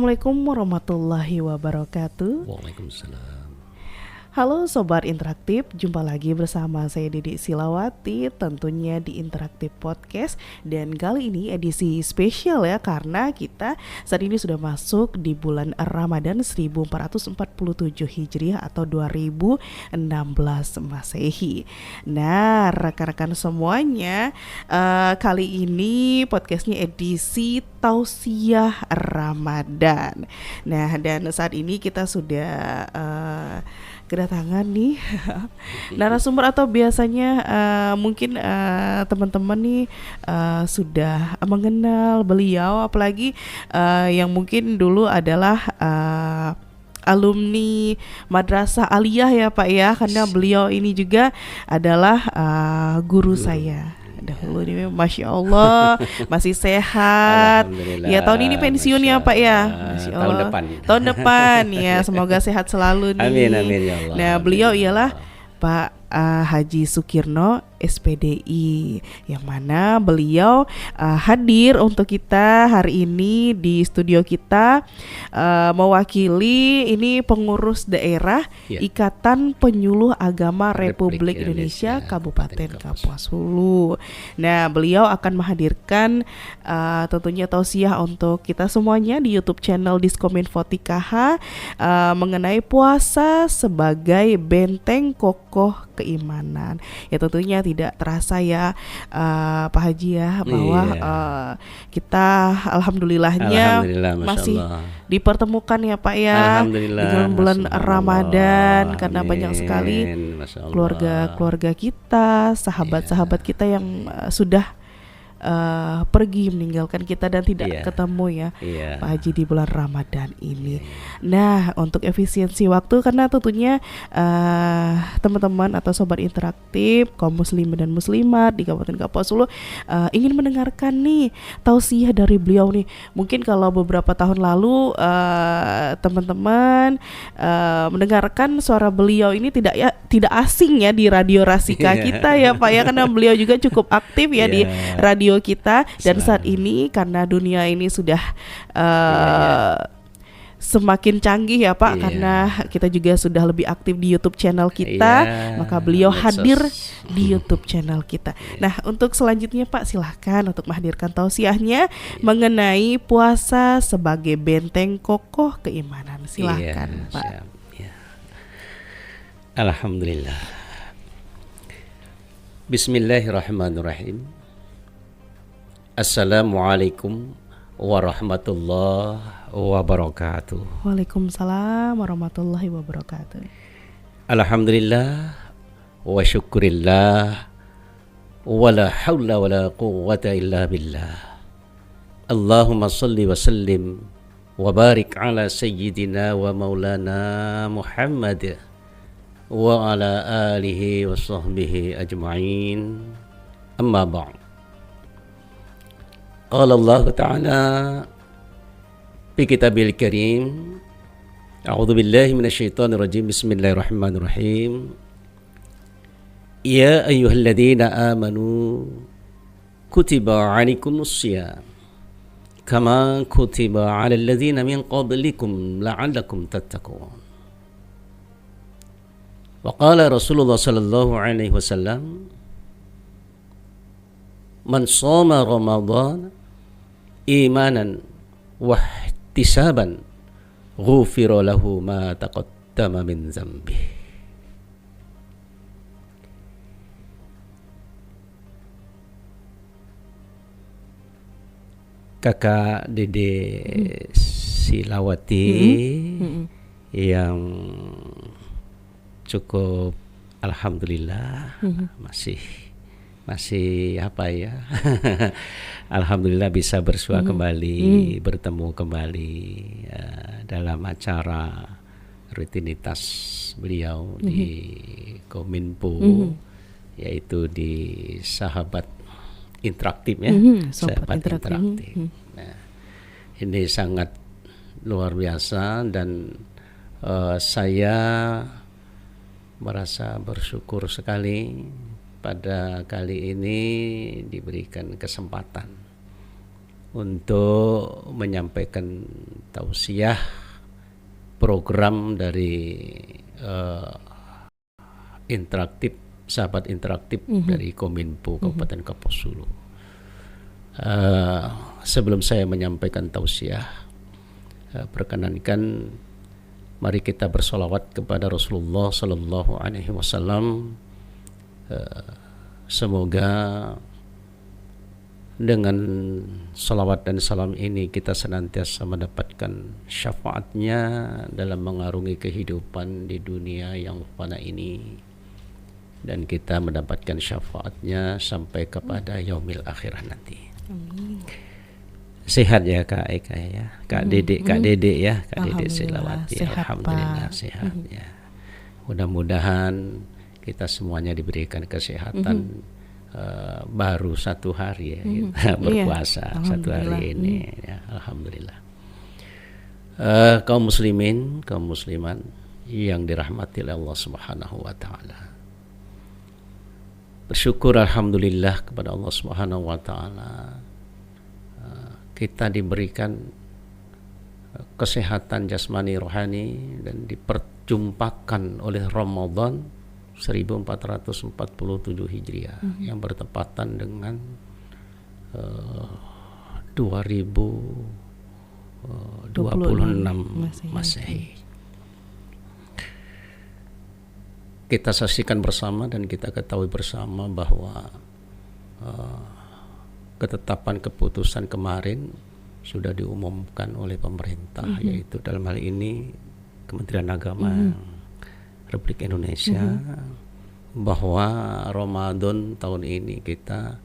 Assalamualaikum warahmatullahi wabarakatuh. Waalaikumsalam. Halo Sobat Interaktif, jumpa lagi bersama saya Didi Silawati tentunya di Interaktif Podcast. Dan kali ini edisi spesial ya, karena kita saat ini sudah masuk di bulan Ramadan 1447 Hijriah atau 2016 Masehi. Nah rekan-rekan semuanya, kali ini podcastnya edisi Tausiah Ramadan. Nah dan saat ini kita sudah kedatangan nih narasumber, atau biasanya mungkin teman-teman nih sudah mengenal beliau, apalagi yang mungkin dulu adalah alumni Madrasah Aliyah ya Pak ya, karena beliau ini juga adalah guru saya dahulu. Ini Masya Allah masih sehat ya, tahun ini pensiun ya Pak ya, Masya Allah. Tahun depan ya, semoga sehat selalu nih. Amin ya Allah. Nah beliau ialah Pak Haji Sukirno SPDI, yang mana beliau hadir untuk kita hari ini di studio kita, mewakili ini pengurus daerah Ikatan Penyuluh Agama Republik Indonesia Kabupaten Kapuas Hulu. Nah beliau akan menghadirkan tentunya tausiah untuk kita semuanya di YouTube channel Diskominfo TKH mengenai puasa sebagai benteng kokoh keimanan. Ya tentunya tidak terasa ya Pak Haji ya, bahwa kita alhamdulillahnya masih dipertemukan ya Pak ya di bulan Ramadan, karena banyak sekali keluarga kita, sahabat-sahabat kita yang sudah pergi meninggalkan kita dan tidak ketemu ya Pak Haji di bulan Ramadan ini. Nah untuk efisiensi waktu, karena tentunya teman-teman atau sobat interaktif kaum muslimin dan muslimat di Kabupaten Kapuas Hulu ingin mendengarkan nih tausiah dari beliau nih. Mungkin kalau beberapa tahun lalu teman-teman mendengarkan suara beliau ini tidak asing ya di Radio Rasika kita ya Pak ya, karena beliau juga cukup aktif ya di radio kita. Dan saat ini karena dunia ini sudah semakin canggih ya Pak, karena kita juga sudah lebih aktif di YouTube channel kita, maka beliau hadir di YouTube channel kita. Nah untuk selanjutnya Pak, silahkan untuk menghadirkan tausiahnya mengenai puasa sebagai benteng kokoh keimanan. Silahkan Pak. Alhamdulillah. Bismillahirrahmanirrahim. Assalamualaikum warahmatullahi wabarakatuh. Waalaikumsalam warahmatullahi wabarakatuh. Alhamdulillah wa syukurillah wa la hawla wa la quwwata illa billah. Allahumma salli wa sallim wa barik ala sayyidina wa maulana Muhammad wa ala alihi wa sahbihi ajma'in. Amma ba'd. Qala Allah Ta'ala fi kitabil karim, a'udzu billahi minasyaitonir rajim, bismillahirrahmanirrahim. Ya ayyuhalladzina amanu kutiba 'alaikumus shiyam kama kutiba 'alal ladzina min qablikum la'allakum tattaqun. Wa qala Rasulullah sallallahu alaihi wasallam, man shoma Ramadan imanan wahtisaban ghufira lahu ma taqaddama min dzambi. Kakak Dede Silawati yang cukup alhamdulillah masih apa ya alhamdulillah bisa bersua kembali, bertemu kembali dalam acara rutinitas beliau di Kominfo, yaitu di Sahabat Interaktif ya, Sahabat Interaktif. Nah, ini sangat luar biasa dan saya merasa bersyukur sekali pada kali ini diberikan kesempatan untuk menyampaikan tausiah program dari interaktif, sahabat interaktif dari Kominfo Kabupaten Kapuas Hulu. Sebelum saya menyampaikan tausiah, perkenankan mari kita bersolawat kepada Rasulullah Sallallahu Alaihi Wasallam. Semoga dengan salawat dan salam ini kita senantiasa mendapatkan syafaatnya dalam mengarungi kehidupan di dunia yang fana ini, dan kita mendapatkan syafaatnya sampai kepada yaumil akhirah nanti. Amin. Sehat ya Kak Eka ya, Kak Dedek ya, Kak Dedek Silawati. Alhamdulillah sehat ya. Mudah-mudahan kita semuanya diberikan kesehatan. Baru 1 hari ya kita berpuasa 1 hari ini ya, alhamdulillah. Kaum muslimin, kaum musliman yang dirahmati oleh Allah Subhanahu wa taala. Bersyukur alhamdulillah kepada Allah Subhanahu wa taala, kita diberikan kesehatan jasmani rohani dan diperjumpakan oleh Ramadan 1447 Hijriah yang bertepatan dengan 2026 Masehi. Kita saksikan bersama dan kita ketahui bersama bahwa ketetapan keputusan kemarin sudah diumumkan oleh pemerintah, yaitu dalam hal ini Kementerian Agama Republik Indonesia, bahwa Ramadan tahun ini kita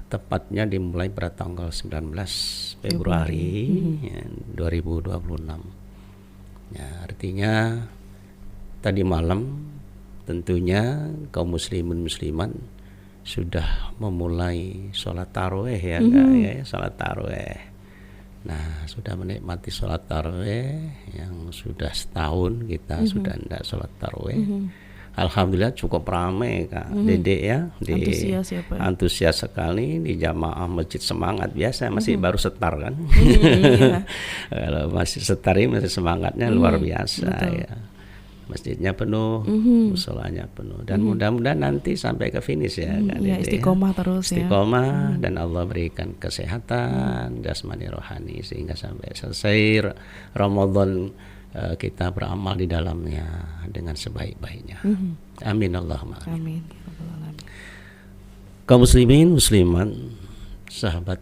tepatnya dimulai pada tanggal 19 Februari 2026. Ya, artinya tadi malam tentunya kaum muslimin musliman sudah memulai sholat tarawih ya, sholat tarawih. Nah, sudah menikmati sholat tarawih yang sudah setahun kita sudah tidak sholat tarawih. Alhamdulillah cukup ramai Kak Dedek ya, antusias sekali di jamaah masjid semangat biasa, masih baru setar kan. Kalau masih setar ini masih semangatnya luar biasa ya. Masjidnya penuh, musholanya penuh, dan mudah-mudahan nanti sampai ke finish ya, istiqomah terus istiqomah, dan Allah berikan kesehatan jasmani rohani sehingga sampai selesai Ramadan kita beramal di dalamnya dengan sebaik-baiknya. Amin Allahumma amin. Kaum muslimin musliman, sahabat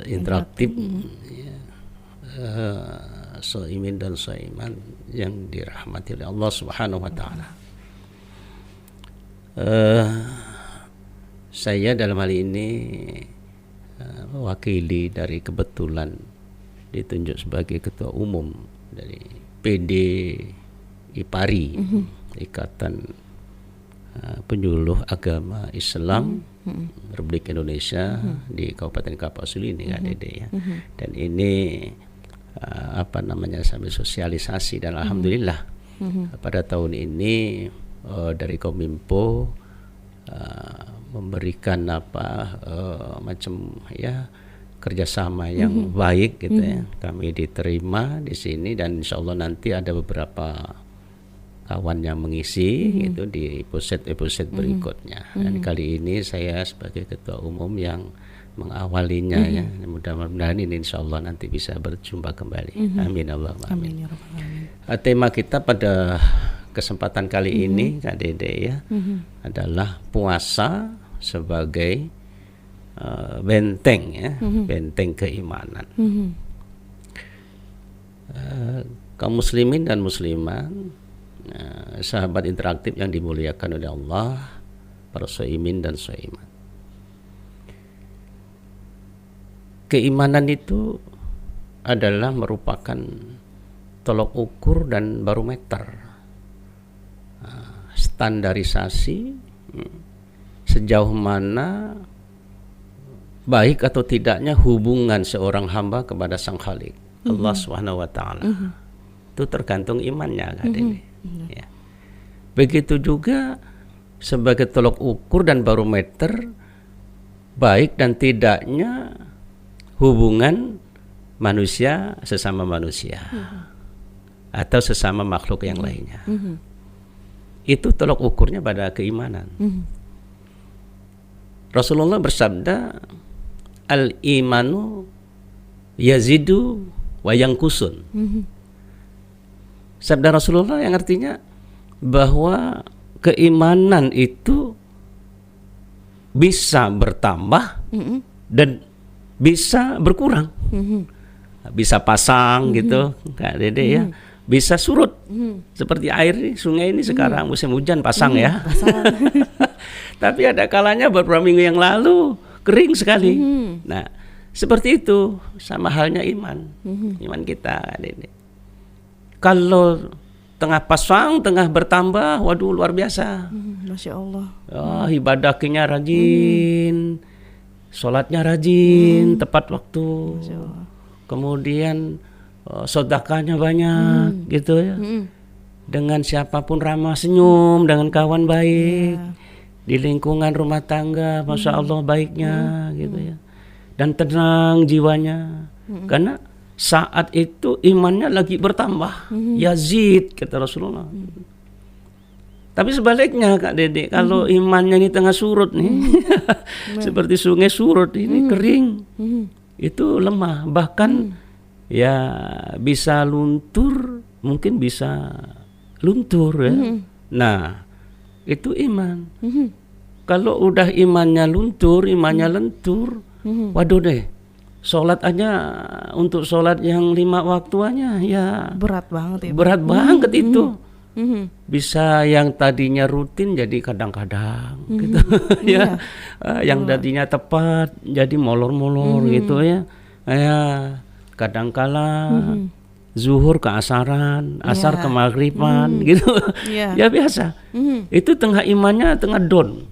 interaktif soimin dan soiman yang dirahmati oleh Allah Subhanahu wa taala. Saya dalam hal ini mewakili dari kebetulan ditunjuk sebagai ketua umum dari PD IPARI, Ikatan Penyuluh Agama Islam Republik Indonesia di Kabupaten Kapuas Hulu ini Kak Dede ya. Dan ini sambil sosialisasi, dan alhamdulillah pada tahun ini dari Kominfo memberikan macam ya kerjasama yang baik gitu ya. Kami diterima di sini, dan insya Allah nanti ada beberapa kawan yang mengisi gitu di episode berikutnya. Dan kali ini saya sebagai ketua umum yang mengawalinya ya. Mudah-mudahan ini insya Allah nanti bisa berjumpa kembali. Amin Allahumma amin. Tema kita pada kesempatan kali ini Kak Dede ya adalah puasa sebagai benteng ya, benteng keimanan. Kaum muslimin dan muslimat, sahabat interaktif yang dimuliakan oleh Allah, para soimin dan soimat. Keimanan itu adalah merupakan tolok ukur dan barometer, standarisasi sejauh mana baik atau tidaknya hubungan seorang hamba kepada Sang Khalik Allah Subhanahu wa taala. Itu tergantung imannya kan ini. Ya. Begitu juga sebagai tolok ukur dan barometer baik dan tidaknya hubungan manusia sesama manusia atau sesama makhluk yang lainnya. Itu tolok ukurnya pada keimanan. Rasulullah bersabda, al-imanu yazidu wa yankusun. Sabda Rasulullah yang artinya bahwa keimanan itu bisa bertambah dan bisa berkurang. Bisa pasang gitu, Kak Dede ya. Bisa surut. Seperti air nih, sungai ini sekarang musim hujan pasang ya. Tapi ada kalanya beberapa minggu yang lalu kering sekali. Nah, seperti itu sama halnya iman. Iman kita, Kak Dede. Kalau tengah pasang, tengah bertambah, waduh luar biasa. Masya Allah. Oh, ibadahnya rajin, sholatnya rajin, tepat waktu. Kemudian sedekahnya banyak, gitu ya. Dengan siapapun ramah senyum, dengan kawan baik, di lingkungan rumah tangga, masya Allah baiknya, gitu ya. Dan tenang jiwanya, karena saat itu imannya lagi bertambah, yazid kata Rasulullah. Tapi sebaliknya Kak Dede, kalau imannya ini tengah surut nih, seperti sungai surut ini kering, itu lemah, bahkan ya bisa luntur, mungkin bisa luntur ya. Nah, itu iman. Kalau udah imannya luntur, imannya lentur, waduh deh. Sholat aja untuk sholat yang 5 waktuannya ya berat banget ya. Berat banget itu. Bisa yang tadinya rutin jadi kadang-kadang gitu ya. Yang tadinya tepat jadi molor-molor gitu ya. Ya kadangkala zuhur ke asaran, asar ke maghriban gitu. Ya biasa. Itu tengah imannya tengah down.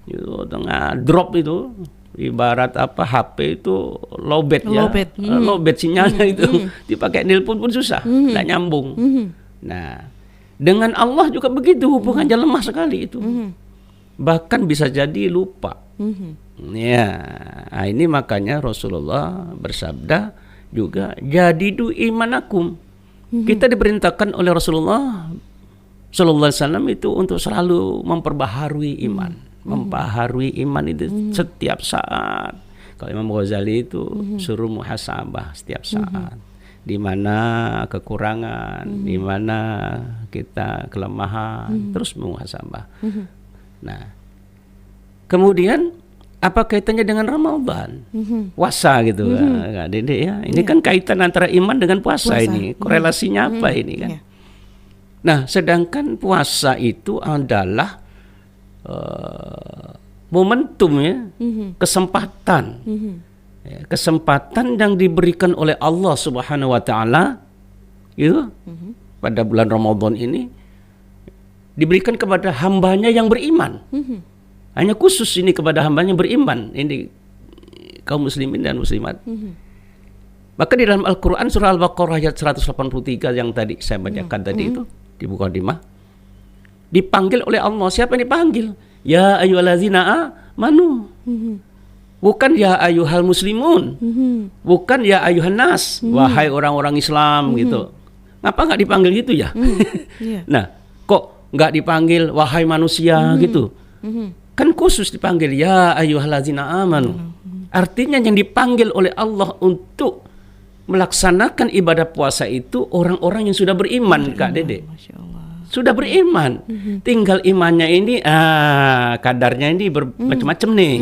Gitu, tengah drop itu. Ibarat apa HP itu lowbat ya, lowbat sinyalnya itu dipakai nelpon pun susah, nggak nyambung. Nah, dengan Allah juga begitu, hubungannya lemah sekali itu, bahkan bisa jadi lupa. Ya, nah ini makanya Rasulullah bersabda juga, jadidu imanakum. Kita diperintahkan oleh Rasulullah Sallallahu Alaihi Wasallam itu untuk selalu memperbaharui iman. Membaharui iman itu setiap saat. Kalau Imam Ghazali itu suruh muhasabah setiap saat. Di mana kekurangan, di mana kita kelemahan, terus muhasabah. Nah, kemudian apa kaitannya dengan Ramadan? Puasa gitu, Kak Dede ya. Ini kan kaitan antara iman dengan puasa. Ini. Korelasinya apa ini kan? Nah, sedangkan puasa itu adalah momentum ya, kesempatan, kesempatan yang diberikan oleh Allah Subhanahu Wa Taala, itu pada bulan Ramadan ini diberikan kepada hambanya yang beriman, hanya khusus ini kepada hambanya yang beriman, ini kaum muslimin dan muslimat. Maka di dalam Al-Quran surah Al-Baqarah ayat 183 yang tadi saya bacakan tadi itu di Muqaddimah, dipanggil oleh Allah. Siapa yang dipanggil? Ya ayyuhallazina amanu. Bukan ya ayyuhal muslimun. Bukan ya ayyuhan nas. Wahai orang-orang Islam gitu. Ngapa nggak dipanggil gitu ya? Nah, kok nggak dipanggil wahai manusia gitu? Kan khusus dipanggil ya ayyuhallazina amanu. Artinya yang dipanggil oleh Allah untuk melaksanakan ibadah puasa itu orang-orang yang sudah beriman, Kak Dede. Masya Allah. Sudah beriman, tinggal imannya ini kadarnya ini macam-macam nih.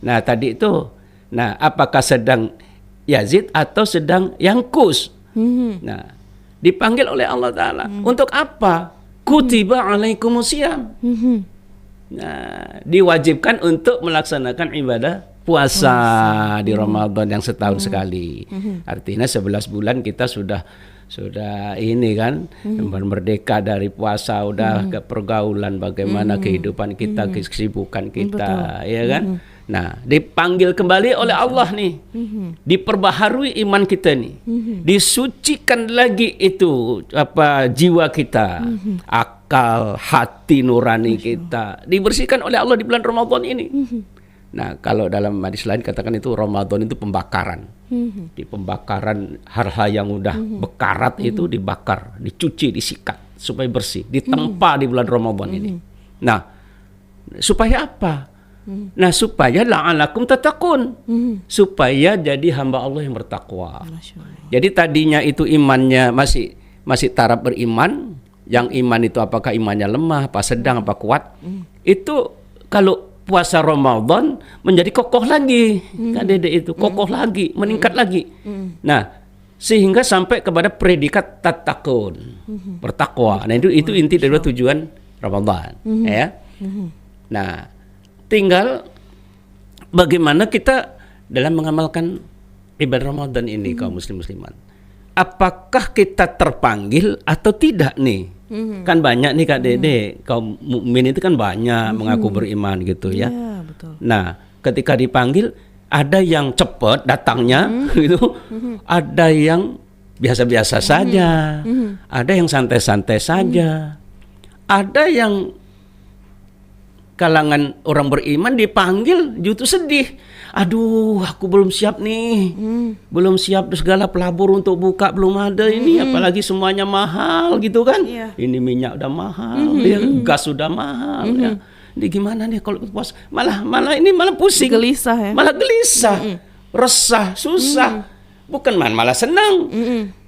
Nah tadi itu, nah apakah sedang yazid atau sedang yangkus? Nah dipanggil oleh Allah Taala untuk apa? Kutiba alaikumusiyam. Nah diwajibkan untuk melaksanakan ibadah puasa di Ramadan yang setahun sekali. Artinya 11 bulan kita sudah ini kan merdeka dari puasa, udah ke pergaulan, bagaimana kehidupan kita, kesibukan kita. Ya kan? Nah, dipanggil kembali oleh Allah nih, diperbaharui iman kita nih, disucikan lagi itu apa jiwa kita, akal, hati nurani kita, dibersihkan oleh Allah di bulan Ramadan ini. Nah, kalau dalam hadis lain katakan itu Ramadan itu pembakaran. Di pembakaran hal-hal yang udah bekarat itu dibakar, dicuci, disikat supaya bersih, ditempa di bulan Ramadan ini. Nah, supaya apa? Nah, supaya la'alakum tattaqun. Supaya jadi hamba Allah yang bertakwa. Jadi tadinya itu imannya masih taraf beriman, yang iman itu apakah imannya lemah, apa sedang, apa kuat. Itu kalau puasa Ramadan menjadi kokoh lagi, Kak Dede itu kokoh lagi, meningkat lagi. Nah, sehingga sampai kepada predikat tattaqun, bertakwa. Nah, itu inti dari tujuan Ramadan, ya. Nah, tinggal bagaimana kita dalam mengamalkan ibadah Ramadan ini, kaum muslimat. Apakah kita terpanggil atau tidak nih? Kan banyak nih Kak Dede, kaum mukmin itu kan banyak mengaku beriman gitu ya. Betul. Nah, ketika dipanggil ada yang cepat datangnya gitu, ada yang biasa-biasa saja, ada yang santai-santai saja, ada yang kalangan orang beriman dipanggil justru sedih. Aduh, aku belum siap nih. Belum siap segala pelabur untuk buka belum ada ini, apalagi semuanya mahal gitu kan. Ini minyak udah mahal, ya, gas sudah mahal ya. Ini gimana nih kalau puas? Malah pusing. Gelisah ya. Malah gelisah. Resah, susah. Bukan malah senang.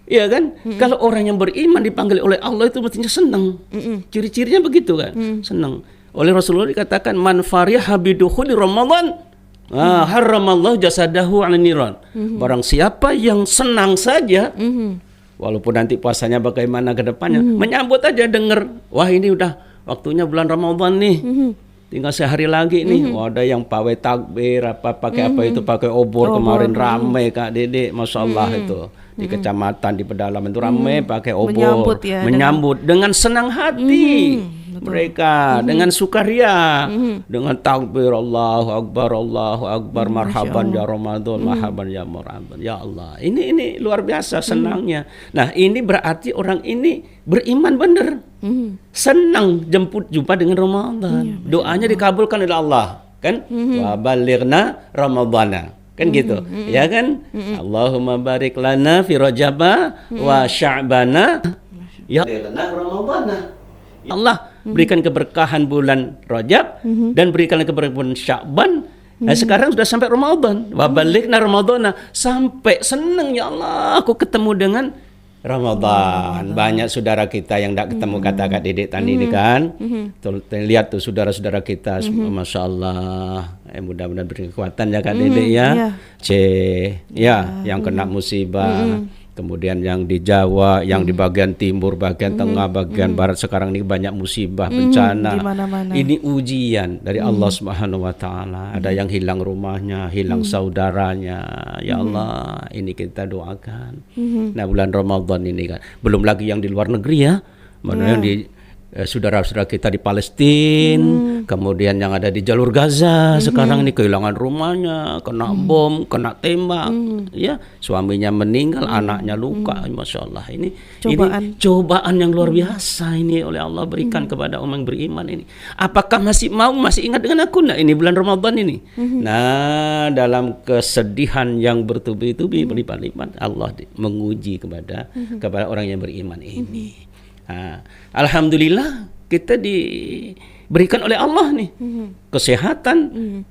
Iya kan? Kalau orang yang beriman dipanggil oleh Allah itu mestinya senang. Ciri-cirinya begitu kan? Senang. Oleh Rasulullah dikatakan man fariha bidukhuli Ramadan haramallahu jasadahu 'alan niran. Barang siapa yang senang saja walaupun nanti puasanya bagaimana ke depannya, menyambut aja dengar, wah ini udah waktunya bulan Ramadan nih. Tinggal sehari lagi nih. Wah, ada yang pakai takbir pakai apa itu, pakai obor kemarin ramai Kak Dede, Masya Allah itu. Di kecamatan di pedalaman itu ramai pakai obor, menyambut dengan senang hati. Mereka dengan sukaria, dengan takbir Allahu Akbar, marhaban ya Ramadan, marhaban ya Ramadan. Ya Allah, ini luar biasa senangnya. Nah, ini berarti orang ini beriman benar. Senang jumpa dengan Ramadan. Doanya dikabulkan oleh Allah, kan? Wa balighna Ramadana. Kan gitu, ya kan? Allahumma barik lana fi Rajaba wa Sya'bana ya lana Ramadana. Allah berikan keberkahan bulan Rajab dan berikan keberkahan bulan Sya'ban. Nah, sekarang sudah sampai Ramadan. Wa balighna Ramadana, sampai senang ya Allah aku ketemu dengan Ramadan. Banyak saudara kita yang tidak ketemu kata-kata Dedek tadi ini kan. Lihat tuh saudara-saudara kita, Masya Allah. Mudah-mudahan beri kekuatan ya Kak Dedek ya. Yang kena musibah. Kemudian yang di Jawa, yang di bagian timur, bagian tengah, bagian barat, sekarang ini banyak musibah, bencana. Ini ujian dari Allah Subhanahu wa taala. Ada yang hilang rumahnya, hilang saudaranya. Ya Allah, ini kita doakan. Nah, bulan Ramadan ini kan. Belum lagi yang di luar negeri ya. Mana yang di saudara-saudara kita di Palestina, kemudian yang ada di jalur Gaza, sekarang ini kehilangan rumahnya, kena bom, kena tembak, ya, suaminya meninggal, anaknya luka, Masya Allah. Ini cobaan yang luar biasa ini oleh Allah berikan kepada orang yang beriman ini. Apakah masih ingat dengan aku? Nah, ini bulan Ramadan ini. Nah, dalam kesedihan yang bertubi-tubi berlipat-lipat, Allah menguji kepada orang yang beriman ini. Alhamdulillah kita diberikan oleh Allah nih kesehatan,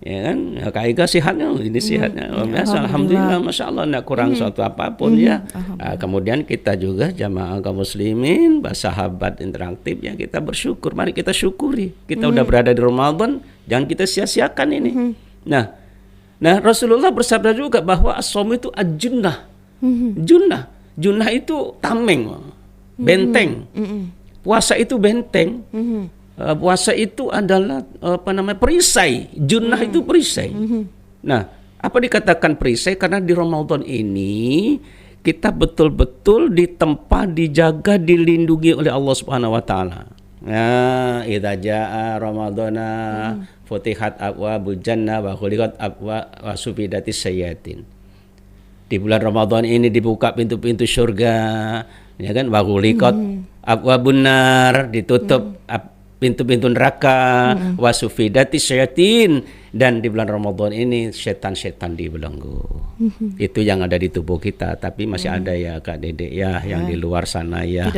ya kan? Kak Ega sehatnya, ini sehatnya luar biasa. Alhamdulillah, Masya Allah, tidak kurang suatu apapun ya. Kemudian kita juga jamaah kaum muslimin, sahabat interaktif ya, kita bersyukur. Mari kita syukuri. Kita udah berada di Ramadan, jangan kita sia-siakan ini. Nah, Rasulullah bersabda juga bahwa as-shaum itu junnah. Junnah itu tameng. Benteng. Puasa itu benteng. Puasa itu adalah perisai. Junnah itu perisai. Nah, apa dikatakan perisai? Karena di Ramadan ini kita betul-betul ditempa, dijaga, dilindungi oleh Allah Subhanahu wa taala. Nah, idza jaa ramadhana futihat abwabul jannah wa khuliqat abwa wa sufidatis sayyatin. Di bulan Ramadan ini dibuka pintu-pintu surga, ya kan, wa khuliqat abwabun nar, ditutup pintu-pintu neraka, wa sufidatis sayyatin, Dan di bulan Ramadan ini setan-setan dibelenggu. Itu yang ada di tubuh kita, tapi masih ada ya Kak Dede ya, yang di luar sana ya,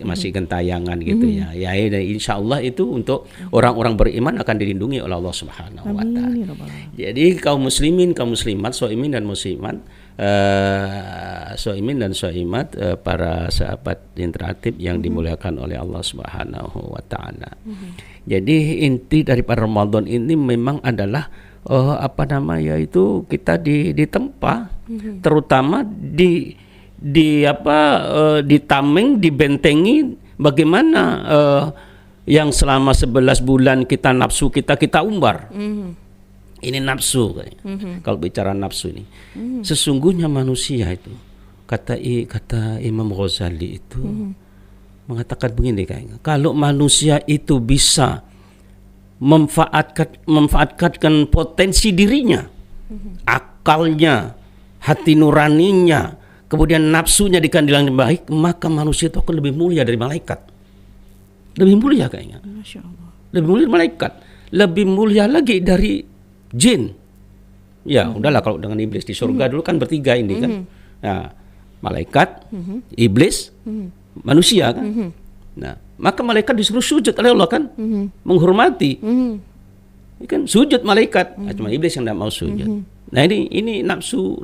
masih gentayangan gitu ya. Ya, insya Allah itu untuk orang-orang beriman akan dilindungi oleh Allah Subhanahu wa Ta'ala. Jadi kaum muslimin, kaum muslimat, soimin dan muslimat, soimin dan soimat, para sahabat interaktif yang dimuliakan oleh Allah Subhanahu wa Ta'ala. Jadi inti daripada Ramadan ini memang adalah yaitu kita ditempa, terutama ditameng, dibentengi bagaimana yang selama 11 bulan kita nafsu kita umbar. Ini nafsu kalau bicara nafsu ini. Sesungguhnya manusia itu kata Imam Ghazali itu mengatakan begini kayaknya. Kalau manusia itu bisa memanfaatkan potensi dirinya, akalnya, hati nuraninya, kemudian nafsunya dikandilkan baik, maka manusia itu akan lebih mulia dari malaikat. Lebih mulia kayaknya. Masya Allah. Lebih mulia dari malaikat. Lebih mulia lagi dari jin. Ya, udahlah kalau dengan iblis di surga dulu kan bertiga ini kan. Nah, malaikat, iblis, manusia kan. Nah, maka malaikat disuruh sujud oleh Allah kan, menghormati. Ini kan sujud malaikat, cuma iblis yang tidak mau sujud. Nah, ini nafsu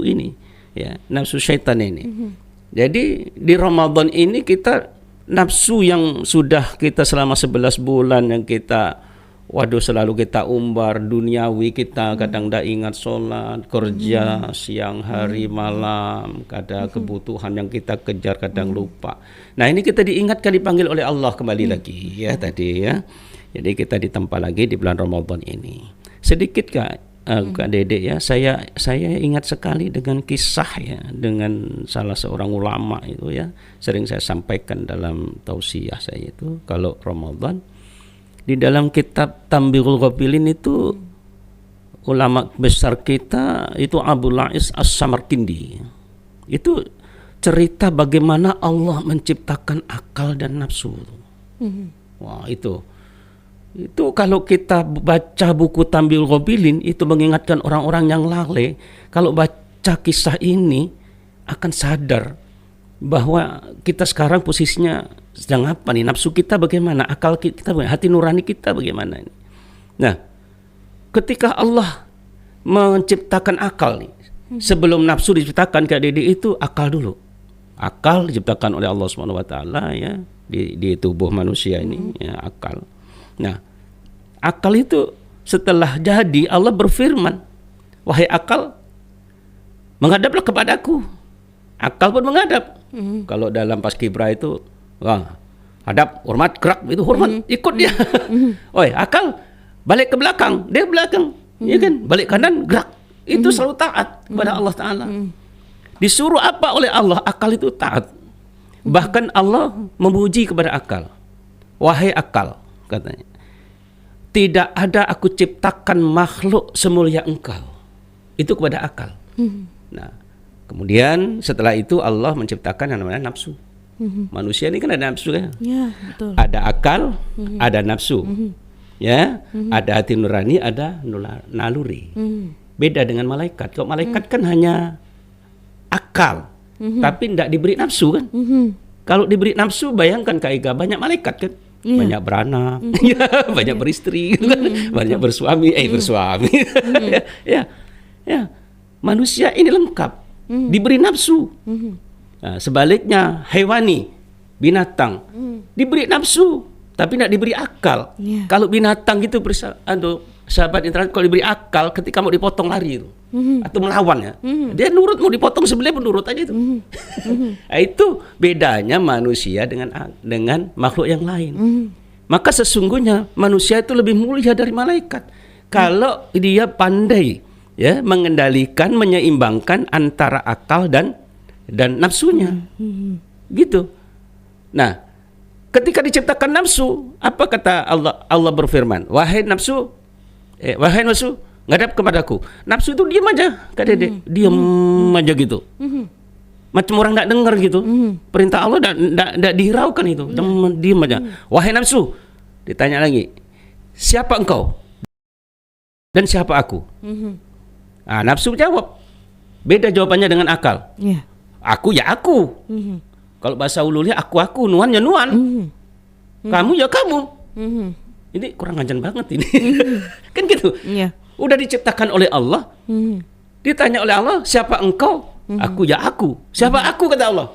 ini, ya, nafsu syaitan ini. Jadi di Ramadan ini kita nafsu yang sudah kita selama 11 bulan yang kita selalu kita umbar, duniawi kita kadang tidak ingat sholat, kerja siang hari malam, kadang kebutuhan yang kita kejar kadang lupa. Nah, ini kita diingatkan, dipanggil oleh Allah kembali lagi ya tadi ya. Jadi kita ditempa lagi di bulan Ramadan ini. Sedikit Kak Dede ya, saya ingat sekali dengan kisah ya, dengan salah seorang ulama itu ya, sering saya sampaikan dalam tausiah saya itu, kalau Ramadan di dalam kitab Tambihul Ghafilin itu ulama besar kita itu Abu La'is As-Samarkindi. Itu cerita bagaimana Allah menciptakan akal dan nafsu. Wah, itu kalau kita baca buku Tambihul Ghafilin itu mengingatkan orang-orang yang lalai, kalau baca kisah ini akan sadar bahwa kita sekarang posisinya sedang apa nih, nafsu kita bagaimana, akal kita bagaimana, hati nurani kita bagaimana ini. Nah, ketika Allah menciptakan akal nih, sebelum nafsu diciptakan Kak Dede, itu akal dulu. Akal diciptakan oleh Allah Subhanahu wa Ta'ala ya, di tubuh manusia ini ya, akal. Nah, akal itu setelah jadi Allah berfirman, wahai akal, menghadaplah kepadaku. Akal pun menghadap. Kalau dalam Paskibra itu, hadap, hormat, gerak, itu hormat, ikut dia. Oi, akal balik ke belakang, dia belakang, ya kan? Balik kanan, gerak. Itu selalu taat kepada Allah Ta'ala. Disuruh apa oleh Allah, akal itu taat. Bahkan Allah memuji kepada akal. Wahai akal, katanya, tidak ada aku ciptakan makhluk semulia engkau. Itu kepada akal. Nah, kemudian setelah itu Allah menciptakan yang namanya nafsu. Manusia ini kan ada nafsu kan? Ya, betul. Ada akal, ada nafsu. Ya, ada hati nurani, ada naluri. Beda dengan malaikat. Kalau malaikat kan hanya akal, tapi tidak diberi nafsu kan? Kalau diberi nafsu, bayangkan Kak Ega, banyak malaikat kan? Banyak beranak, banyak beristri, banyak bersuami, ya. Manusia ini lengkap, diberi nafsu. Nah, sebaliknya hewani, binatang, diberi nafsu, tapi tidak diberi akal. Kalau binatang itu sahabat internet, kalau diberi akal, ketika mau dipotong lari itu, atau melawan ya, dia nurut, mau dipotong sebelah menurut aja itu. Nah, itu bedanya manusia dengan makhluk yang lain. Maka sesungguhnya manusia itu lebih mulia dari malaikat kalau dia pandai ya mengendalikan, menyeimbangkan antara akal dan nafsunya. Gitu. Nah, ketika diciptakan nafsu, apa kata Allah? Allah berfirman, wahai nafsu, ngadap kepadaku. Nafsu itu diam aja, Kak Dede, diam aja gitu. Macam orang tidak dengar gitu. Perintah Allah tidak dihiraukan itu, diam aja. Wahai nafsu, ditanya lagi, siapa engkau? dan siapa aku? Nah, nafsu jawab. Beda jawabannya dengan akal. Ya. Aku ya aku. Kalau bahasa ululnya aku, nuan ya nuan. Kamu ya kamu. Ini kurang ajar banget ini. Kan gitu. Iya. Udah diciptakan oleh Allah. Ditanya oleh Allah, siapa engkau? Aku ya aku. Siapa aku, kata Allah?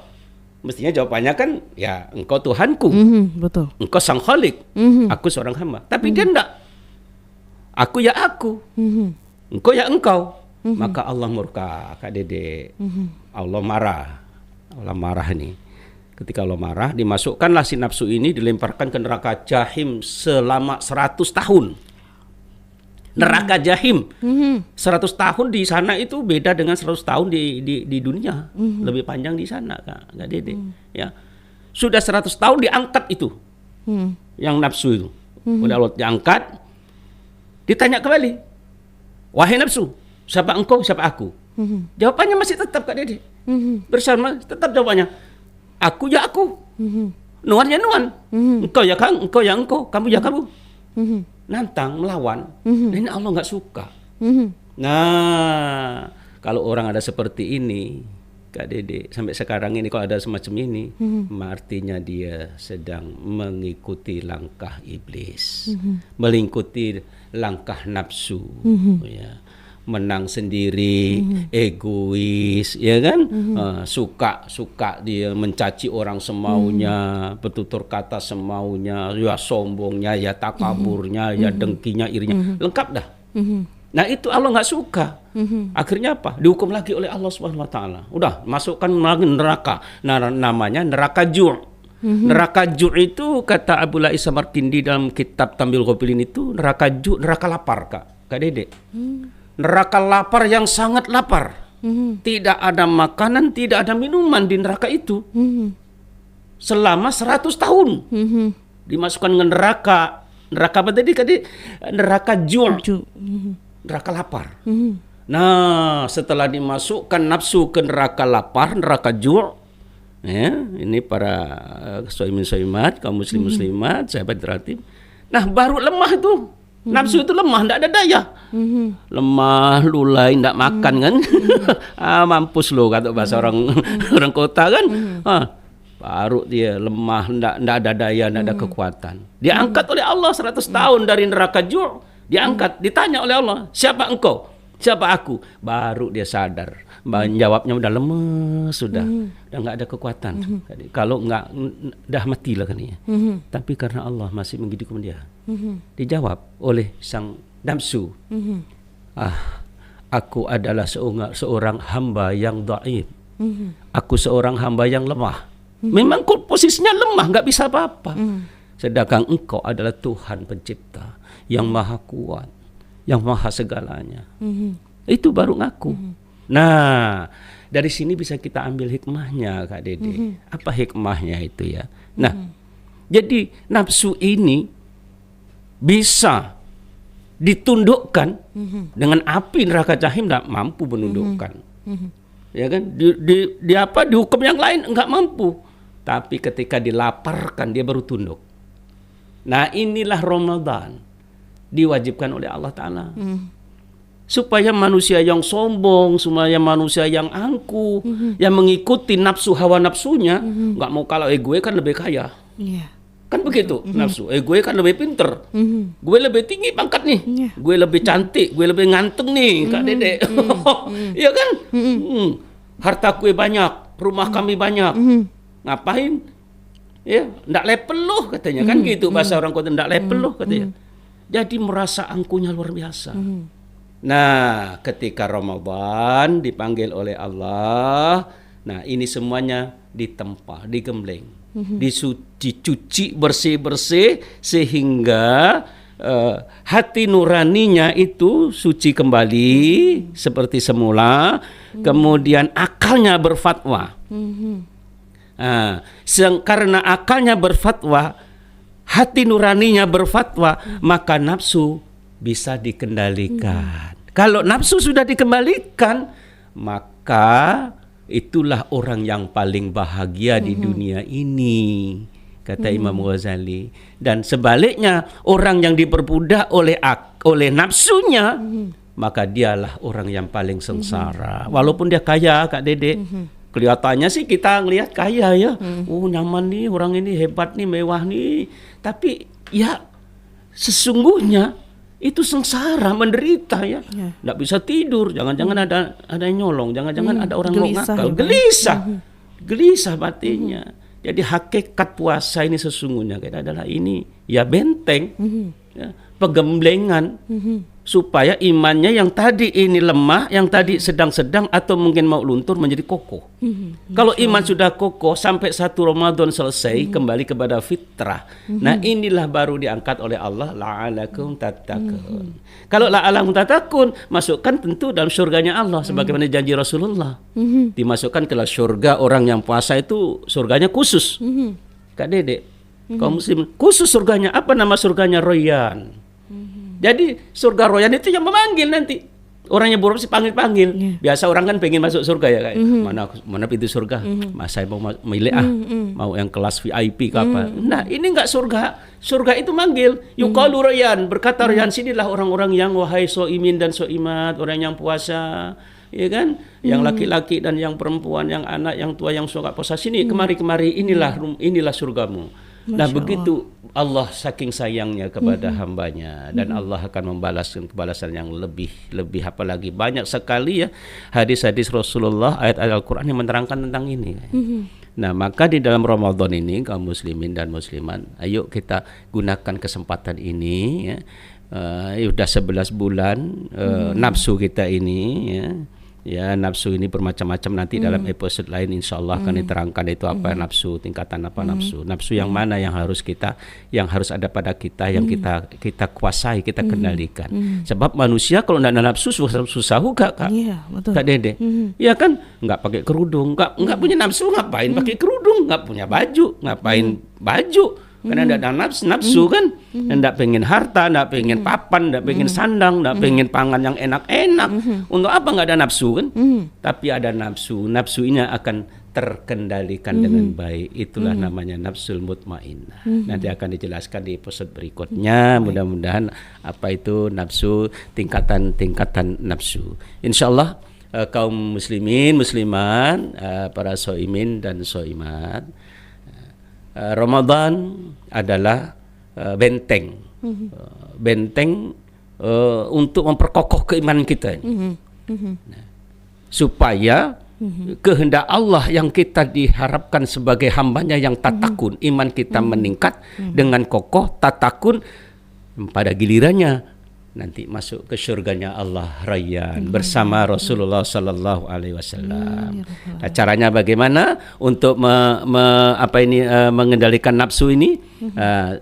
Mestinya jawabannya kan, ya engkau Tuhanku. Betul. Engkau sang khalik. Aku seorang hamba. Tapi dia enggak. Aku ya aku. Engkau ya engkau. Maka Allah murka, Kak Dede. Allah marah. Allah marah ini. Ketika Allah marah, dimasukkanlah si nafsu ini, dilemparkan ke neraka jahim selama 100 tahun. Neraka jahim 100 tahun di sana itu beda dengan 100 tahun di dunia. Lebih panjang di sana, Kak Dede. Ya. Sudah 100 tahun diangkat itu. Yang nafsu itu. Udah Allah diangkat. Ditanya kembali. Wahai nafsu, siapa engkau, siapa aku? Jawabannya masih tetap, Kak Dede. Bersama tetap jawabannya. Aku ya aku. Nuan ya nuan. Engkau ya kang, engkau ya engkau, kamu ya kamu. Nantang, melawan. Nah, ini Allah nggak suka. Nah, kalau orang ada seperti ini, Kak Dede, sampai sekarang ini kalau ada semacam ini, artinya dia sedang mengikuti langkah iblis, mengikuti langkah nafsu, ya. Menang sendiri, egois, ya kan? Suka dia mencaci orang semaunya, bertutur kata semaunya, ya sombongnya, ya takaburnya, ya dengkinya, irinya, lengkap dah. Nah itu Allah nggak suka. Akhirnya apa? Dihukum lagi oleh Allah Subhanahu Wa Taala. Udah masukkan lagi neraka. Nah, namanya neraka Ju'. Neraka Ju' itu kata Abu Lais Samarkindi dalam kitab Tambil Ghafilin itu neraka Ju', neraka lapar, Kak Dede. Neraka lapar yang sangat lapar. Tidak ada makanan, tidak ada minuman di neraka itu. Selama 100 tahun. Dimasukkan ke neraka. Neraka apa tadi? Neraka Ju'. Neraka lapar. Nah, setelah dimasukkan nafsu ke neraka lapar, neraka Ju', ya, ini para soimin-soimat, kaum muslimat, sahabat relatif. Nah, baru lemah itu. Nafsu itu lemah, tidak ada daya. Lemah, lulai, tidak makan kan. Mampus lo kata bahasa orang kota kan. Baru dia lemah, tidak ada daya, tidak ada kekuatan. Diangkat oleh Allah 100 tahun dari neraka Ju'. Diangkat, ditanya oleh Allah, siapa engkau? Siapa aku? Baru dia sadar. Jawabnya udah lemes, sudah nggak ada kekuatan. Kalau nggak, dah matilah kan ya. Tapi karena Allah masih menghidupkan dia, dijawab oleh sang nafsu. Aku adalah seorang hamba yang dhaif. Aku seorang hamba yang lemah. Memang posisinya lemah, nggak bisa apa-apa. Sedangkan engkau adalah Tuhan pencipta yang maha kuat, yang maha segalanya. Itu baru ngaku. Nah, dari sini bisa kita ambil hikmahnya, Kak Dede. Apa hikmahnya itu ya? Nah, jadi nafsu ini bisa ditundukkan dengan api neraka jahim, tidak mampu menundukkan. Ya kan? Di apa? Dihukum yang lain enggak mampu. Tapi ketika dilaparkan dia baru tunduk. Nah, inilah Ramadan diwajibkan oleh Allah Ta'ala. Supaya manusia yang sombong, supaya manusia yang angkuh, yang mengikuti nafsu hawa nafsunya, nggak mau kalau gue kan lebih kaya. Kan begitu nafsu. Gue kan lebih pinter. Gue lebih tinggi pangkat nih. Gue lebih cantik, gue lebih ganteng nih, Kak Dede. Iya kan? Harta gue banyak, rumah kami banyak. Ngapain? Ya, ndak level loh katanya. Kan gitu bahasa orang kota, ndak level loh katanya. Jadi merasa angkuhnya luar biasa. Nah, ketika Ramadan dipanggil oleh Allah, nah ini semuanya ditempa, digembleng, dicuci bersih-bersih sehingga hati nuraninya itu suci kembali seperti semula, kemudian akalnya berfatwa. Karena akalnya berfatwa, hati nuraninya berfatwa, maka nafsu bisa dikendalikan. Kalau nafsu sudah dikembalikan, maka itulah orang yang paling bahagia di dunia ini. kata Imam Ghazali. Dan sebaliknya, orang yang diperbudak oleh nafsunya, maka dialah orang yang paling sengsara. Walaupun dia kaya, Kak Dede. Kelihatannya sih kita ngelihat kaya ya. Oh, nyaman nih, orang ini hebat nih, mewah nih. Tapi ya sesungguhnya itu sengsara, menderita ya. Nggak bisa tidur, jangan-jangan ada yang nyolong, jangan-jangan ada orang mau ngakal. Gelisah batinnya. Jadi hakikat puasa ini sesungguhnya adalah ini ya benteng, ya, penggemblengan, supaya imannya yang tadi ini lemah, yang tadi sedang-sedang atau mungkin mau luntur menjadi kokoh. Kalau iman sudah kokoh sampai satu Ramadan selesai, kembali kepada fitrah. Nah, inilah baru diangkat oleh Allah, la'alakum tattaqun. Kalau la'alakum tattaqun, masukkan tentu dalam surganya Allah sebagaimana janji Rasulullah. Dimasukkan ke surga orang yang puasa itu surganya khusus. Kak Dede, kaum muslim khusus surganya, apa nama surganya? Royan. Jadi surga Royan itu yang memanggil nanti. Orangnya buruk sih panggil-panggil. Biasa orang kan pengen masuk surga ya kayak mana pintu surga? Mas saya mau milih mau yang kelas VIP ke apa? Nah, ini enggak surga. Surga itu manggil. Yuqalu Royan, berkata Royan, sinilah orang-orang yang wahai soimin dan soimat, orang yang puasa. Ya kan? Yang laki-laki dan yang perempuan, yang anak, yang tua, yang suka puasa, sini kemari inilah surgamu. Nah, begitu Allah saking sayangnya kepada hambanya, dan Allah akan membalaskan kebalasan yang lebih apalagi banyak sekali ya hadis-hadis Rasulullah, ayat-ayat Al-Quran yang menerangkan tentang ini. Nah, maka di dalam Ramadan ini kaum muslimin dan muslimat, ayo kita gunakan kesempatan ini ya. Udah 11 bulan nafsu kita ini ya nafsu ini bermacam-macam, nanti dalam episode lain insyaallah akan diterangkan itu apa nafsu, tingkatan apa nafsu yang mana yang harus ada pada kita, yang kita kuasai, kita kendalikan. Sebab manusia kalau tidak ada nafsu susah juga, Kak. Iya, betul. Kak Dede. Iya kan, nggak pakai kerudung, nggak punya nafsu ngapain pakai kerudung, nggak punya baju ngapain baju. Karena tidak ada nafsu kan, tidak pengen harta, tidak pengen papan, tidak pengen sandang, tidak pengen pangan yang enak-enak. Untuk apa nggak ada nafsu kan? Tapi ada nafsu ini akan terkendalikan dengan baik. Itulah namanya nafsul mutmainnah. Nanti akan dijelaskan di episode berikutnya. Mudah-mudahan apa itu nafsu, tingkatan nafsu. Insyaallah kaum muslimin, muslimat, para soimin dan soimat, Ramadan adalah benteng untuk memperkokoh keimanan kita, supaya kehendak Allah yang kita diharapkan sebagai hambanya yang tatakun, iman kita meningkat dengan kokoh tatakun, pada gilirannya nanti masuk ke surganya Allah Rayyan bersama Rasulullah Sallallahu Alaihi Wasallam. Nah, caranya bagaimana untuk mengendalikan nafsu ini?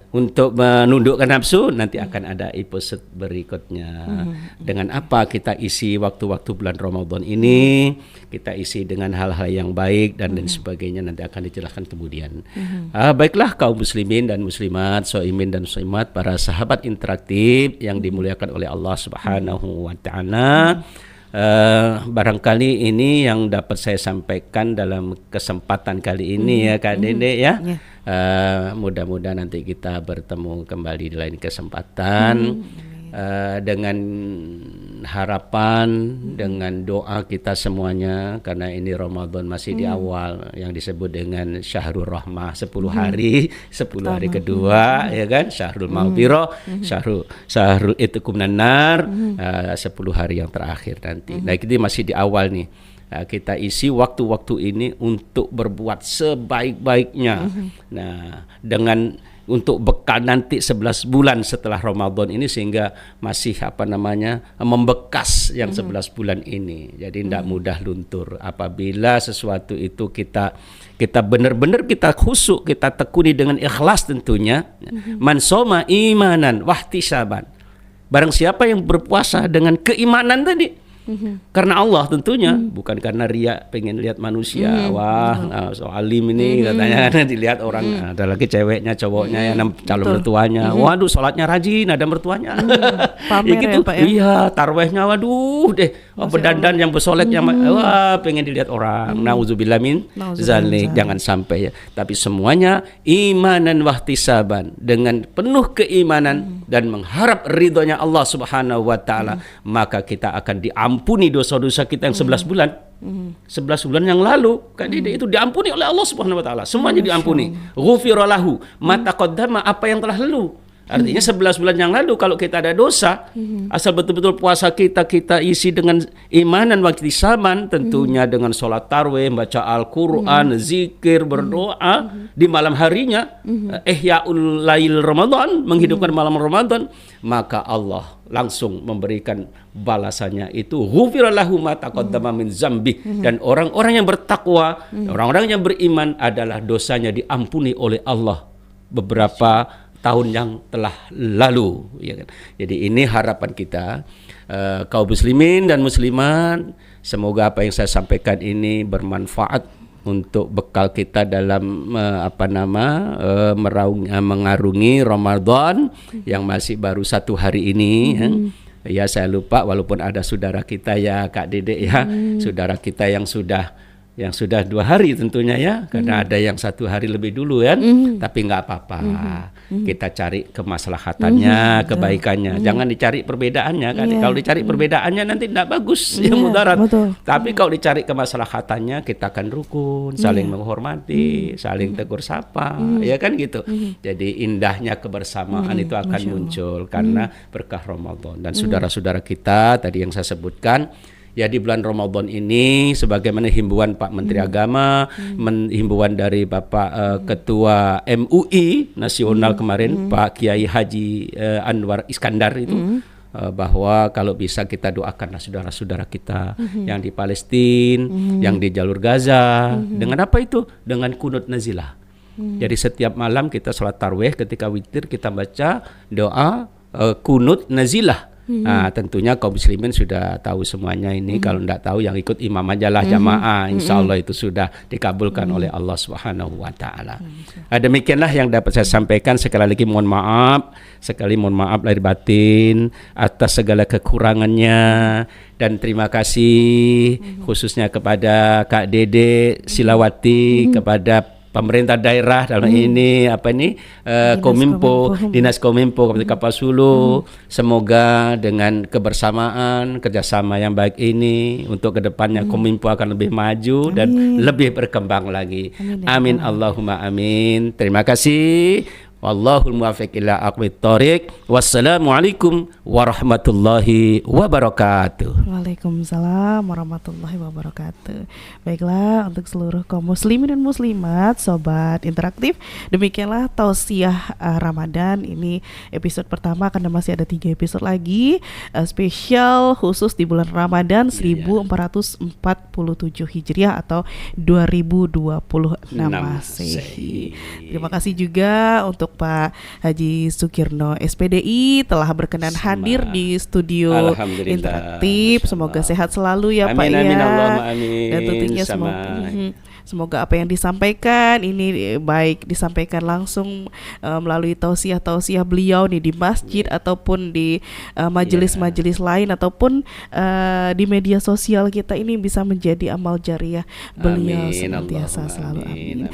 Untuk menundukkan nafsu nanti akan ada episode berikutnya. Dengan apa kita isi waktu-waktu bulan Ramadan ini? Kita isi dengan hal-hal yang baik dan sebagainya, nanti akan dijelaskan kemudian. Baiklah kaum muslimin dan muslimat, soimin dan soimat, para sahabat interaktif yang dimuliakan oleh Allah Subhanahu wa taala. Barangkali ini yang dapat saya sampaikan dalam kesempatan kali ini ya Kak Dede ya. Mudah-mudahan nanti kita bertemu kembali di lain kesempatan. Dengan harapan, dengan doa kita semuanya, karena ini Ramadan masih di awal, yang disebut dengan Syahrul Rahmah, 10 hari, 10 hari kedua ya kan, Syahrul Maghfirah, Syahrul Itqum Minan Nar, 10 hari yang terakhir nanti. Nah, kita masih di awal nih. Kita isi waktu-waktu ini untuk berbuat sebaik-baiknya. Nah, untuk bekal nanti 11 bulan setelah Ramadan ini, sehingga masih membekas yang 11 bulan ini. Jadi tidak mudah luntur apabila sesuatu itu kita benar-benar kita khusyuk, kita tekuni dengan ikhlas tentunya. Man shoma imanan wahtisaban. Barang siapa yang berpuasa dengan keimanan tadi, Karena Allah tentunya, bukan karena ria pengen lihat manusia. Wah, so alim ini katanya dilihat orang. Ada lagi ceweknya, cowoknya, yang calon mertuanya. Waduh, sholatnya rajin, ada mertuanya. Pamer Ya gitu. ya, Pak, ya? Iya, tarwehnya waduh deh. Berdandan yang bersolek yang wah pengen dilihat orang. Nauzubillah min zalik. Jangan sampai ya. Tapi semuanya imanan wahtisaban, dengan penuh keimanan dan mengharap ridhonya Allah Subhanahu wa taala, maka kita akan diampuni dosa-dosa kita yang 11 bulan. 11 bulan yang lalu Kak Dede itu diampuni oleh Allah Subhanahu wa taala. Semuanya diampuni. Ghufira lahu ma taqaddama, apa yang telah lalu. Artinya 11 bulan yang lalu kalau kita ada dosa, asal betul-betul puasa kita isi dengan imanan wahtisaban, tentunya dengan sholat tarwih, baca Al-Quran, zikir, berdoa di malam harinya, ihyaul lail Ramadan, menghidupkan malam Ramadan, maka Allah langsung memberikan balasannya itu ghufira lahu ma taqaddama min zambi. Dan orang-orang yang bertakwa, orang-orang yang beriman adalah dosanya diampuni oleh Allah beberapa tahun yang telah lalu, ya kan? Jadi ini harapan kita, kaum muslimin dan muslimat, semoga apa yang saya sampaikan ini bermanfaat untuk bekal kita dalam mengarungi Ramadan yang masih baru 1 hari ini. Ya, saya lupa walaupun ada saudara kita ya Kak Dede ya, saudara kita yang sudah 2 hari tentunya ya, karena ada yang 1 hari lebih dulu kan, tapi nggak apa-apa, kita cari kemaslahatannya, kebaikannya, jangan dicari perbedaannya kan. Kalau dicari perbedaannya nanti tidak bagus, ya mudarat. Tapi kalau dicari kemaslahatannya, kita akan rukun, saling menghormati, saling tegur sapa, ya kan gitu. Jadi indahnya kebersamaan itu akan muncul karena berkah Ramadan. Dan saudara-saudara kita tadi yang saya sebutkan, ya di bulan Ramadan ini sebagaimana himbauan Pak Menteri Agama, himbauan dari Bapak Ketua MUI Nasional kemarin, Pak Kiai Haji Anwar Iskandar itu, bahwa kalau bisa kita doakanlah saudara-saudara kita yang di Palestina, yang di jalur Gaza, dengan apa itu? Dengan kunut nazilah. Jadi setiap malam kita sholat tarwih, ketika witir kita baca doa kunut nazilah. Nah, tentunya kaum muslimin sudah tahu semuanya ini. Kalau tidak tahu yang ikut imam aja lah jamaah. Insya Allah itu sudah dikabulkan oleh Allah Subhanahu wa taala. Demikianlah yang dapat saya sampaikan. Sekali lagi mohon maaf lahir batin atas segala kekurangannya, dan terima kasih khususnya kepada Kak Dede Silawati, kepada pemerintah daerah dalam ini Kominfo, Dinas Kominfo Kabupaten Kapuasulu. Semoga dengan kebersamaan, kerjasama yang baik ini untuk kedepannya Kominfo akan lebih maju dan lebih berkembang lagi. Amin Allahumma amin. Terima kasih. Wallahul muwaffiq ila aqwamit thoriq. Wassalamualaikum warahmatullahi wabarakatuh. Waalaikumsalam warahmatullahi wabarakatuh. Baiklah, untuk seluruh kaum muslimin dan muslimat, sobat interaktif, demikianlah tausiah Ramadan ini episode pertama, karena masih ada 3 episode lagi spesial khusus di bulan Ramadan 1447 Hijriah atau 2026 Masehi. Terima kasih juga untuk Pak Haji Sukirno SPDI telah berkenan hadir di studio interaktif. Semoga sehat selalu ya, amin, Pak amin, ya. Allahumma amin. Dan tentunya semoga apa yang disampaikan ini baik disampaikan langsung melalui tausiah beliau nih di masjid ataupun di majelis-majelis lain ataupun di media sosial kita, ini bisa menjadi amal jariah beliau senantiasa selalu. Amin.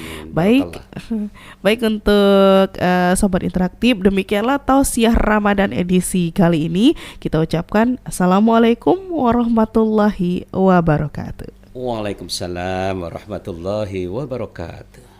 Baik untuk sobat interaktif, demikianlah tausiah Ramadan edisi kali ini. Kita ucapkan assalamualaikum warahmatullahi wabarakatuh. Waalaikumsalam warahmatullahi wabarakatuh.